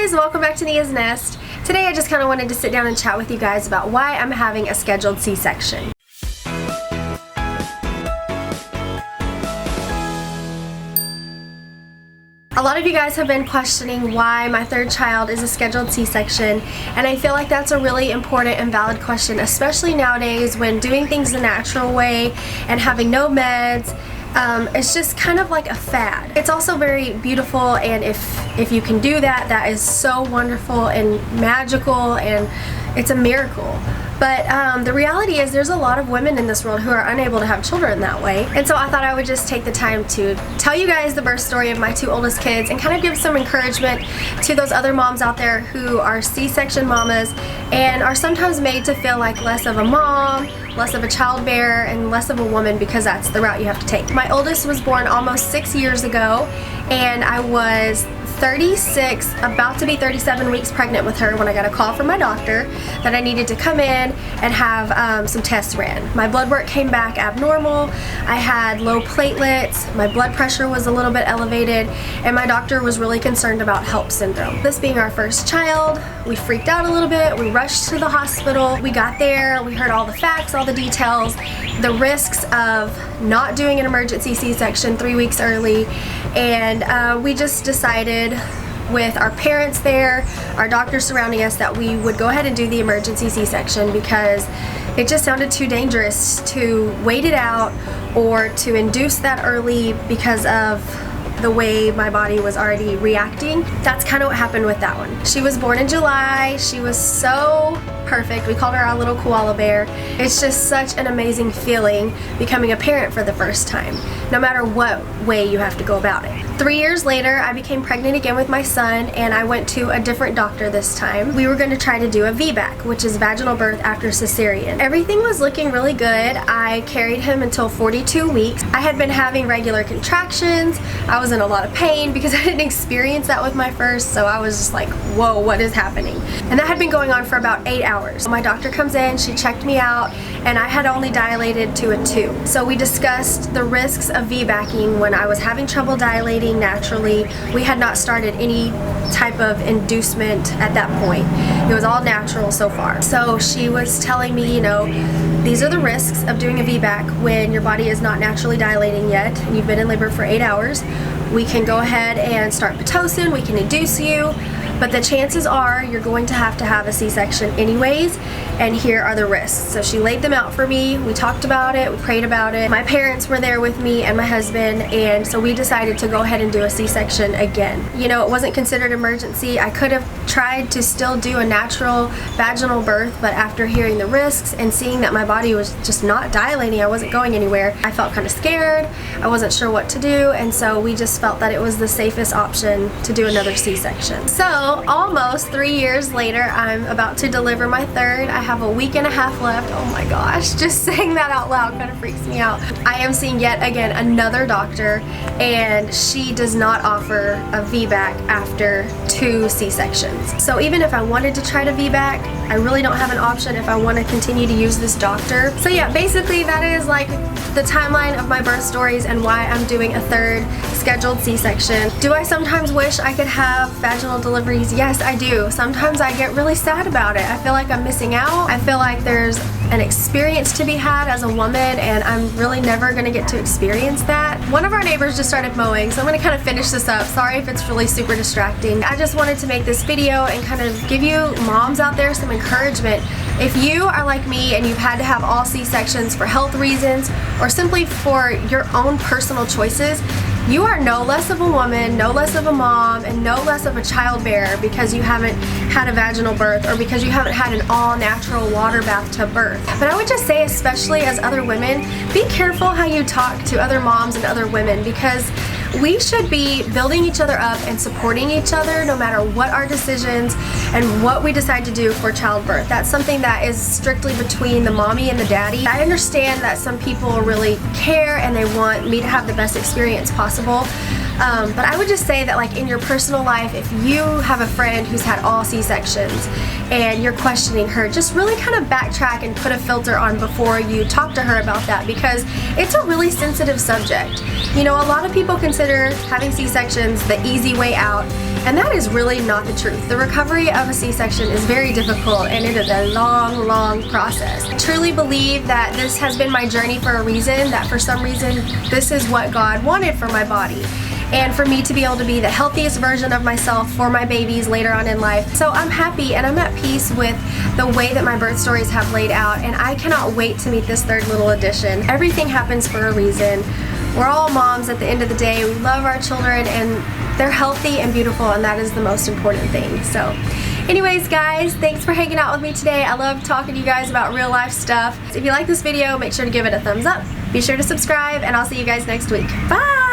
guys, welcome back to Nia's Nest. Today I just kind of wanted to sit down and chat with you guys about why I'm having a scheduled C-section. A lot of you guys have been questioning why my third child is a scheduled C-section, and I feel like that's a really important and valid question, especially nowadays when doing things the natural way and having no meds. It's just kind of like a fad. It's also very beautiful, and if you can do that, that is so wonderful and magical, and it's a miracle. But the reality is there's a lot of women in this world who are unable to have children that way. And so I thought I would just take the time to tell you guys the birth story of my two oldest kids and kind of give some encouragement to those other moms out there who are C-section mamas and are sometimes made to feel like less of a mom, less of a child bearer, and less of a woman because that's the route you have to take. My oldest was born almost 6 years ago, and I was 36, about to be 37 weeks pregnant with her when I got a call from my doctor that I needed to come in and have some tests ran. My blood work came back abnormal, I had low platelets, my blood pressure was a little bit elevated, and my doctor was really concerned about HELLP syndrome. This being our first child, we freaked out a little bit, we rushed to the hospital, we got there, we heard all the facts, all the details, the risks of not doing an emergency C-section 3 weeks early, and we just decided with our parents there, our doctors surrounding us, that we would go ahead and do the emergency C-section because it just sounded too dangerous to wait it out or to induce that early because of the way my body was already reacting. That's kind of what happened with that one. She was born in July. She was so perfect. We called her our little koala bear. It's just such an amazing feeling becoming a parent for the first time, no matter what way you have to go about it. 3 years later, I became pregnant again with my son, and I went to a different doctor this time. We were going to try to do a VBAC, which is vaginal birth after cesarean. Everything was looking really good. I carried him until 42 weeks. I had been having regular contractions. I was in a lot of pain because I didn't experience that with my first, so I was just like, whoa, what is happening? And that had been going on for about 8 hours. My doctor comes in, she checked me out, and I had only dilated to a 2. So we discussed the risks of VBACing when I was having trouble dilating naturally. We had not started any type of inducement at that point. It was all natural so far. So she was telling me, you know, these are the risks of doing a VBAC when your body is not naturally dilating yet and you've been in labor for 8 hours. We can go ahead and start Pitocin, we can induce you, but the chances are you're going to have a C-section anyways, and here are the risks. So she laid them out for me, we talked about it, we prayed about it. My parents were there with me and my husband, and so we decided to go ahead and do a C-section again. You know, it wasn't considered emergency. I could have tried to still do a natural vaginal birth, but after hearing the risks and seeing that my body was just not dilating, I wasn't going anywhere, I felt kind of scared, I wasn't sure what to do, and so we just felt that it was the safest option to do another C-section. So almost 3 years later, I'm about to deliver my third. I have a week and a half left. Oh my gosh, just saying that out loud kind of freaks me out. I am seeing yet again another doctor, and she does not offer a VBAC after 2 C-sections. So even if I wanted to try to VBAC, I really don't have an option if I want to continue to use this doctor. So yeah, basically that is like the timeline of my birth stories and why I'm doing a third scheduled C-section. Do I sometimes wish I could have vaginal deliveries? Yes, I do. Sometimes I get really sad about it. I feel like I'm missing out. I feel like there's an experience to be had as a woman, and I'm really never gonna get to experience that. One of our neighbors just started mowing, so I'm gonna kind of finish this up. Sorry if it's really super distracting. I just wanted to make this video and kind of give you moms out there some encouragement. If you are like me and you've had to have all C-sections for health reasons or simply for your own personal choices, you are no less of a woman, no less of a mom, and no less of a child bearer because you haven't had a vaginal birth or because you haven't had an all-natural water bath to birth. But I would just say, especially as other women, be careful how you talk to other moms and other women, because we should be building each other up and supporting each other no matter what our decisions and what we decide to do for childbirth. That's something that is strictly between the mommy and the daddy. I understand that some people really care and they want me to have the best experience possible. But I would just say that, like, in your personal life, if you have a friend who's had all C-sections and you're questioning her, just really kind of backtrack and put a filter on before you talk to her about that, because it's a really sensitive subject. You know, a lot of people consider having C-sections the easy way out, And that is really not the truth. The recovery of a C-section is very difficult and it is a long, long process. I truly believe that this has been my journey for a reason, that for some reason this is what God wanted for my body. And for me to be able to be the healthiest version of myself for my babies later on in life. So I'm happy and I'm at peace with the way that my birth stories have laid out, and I cannot wait to meet this third little addition. Everything happens for a reason. We're all moms at the end of the day. We love our children and they're healthy and beautiful, and that is the most important thing. So anyways guys, thanks for hanging out with me today. I love talking to you guys about real life stuff. If you like this video, make sure to give it a thumbs up. Be sure to subscribe, and I'll see you guys next week. Bye!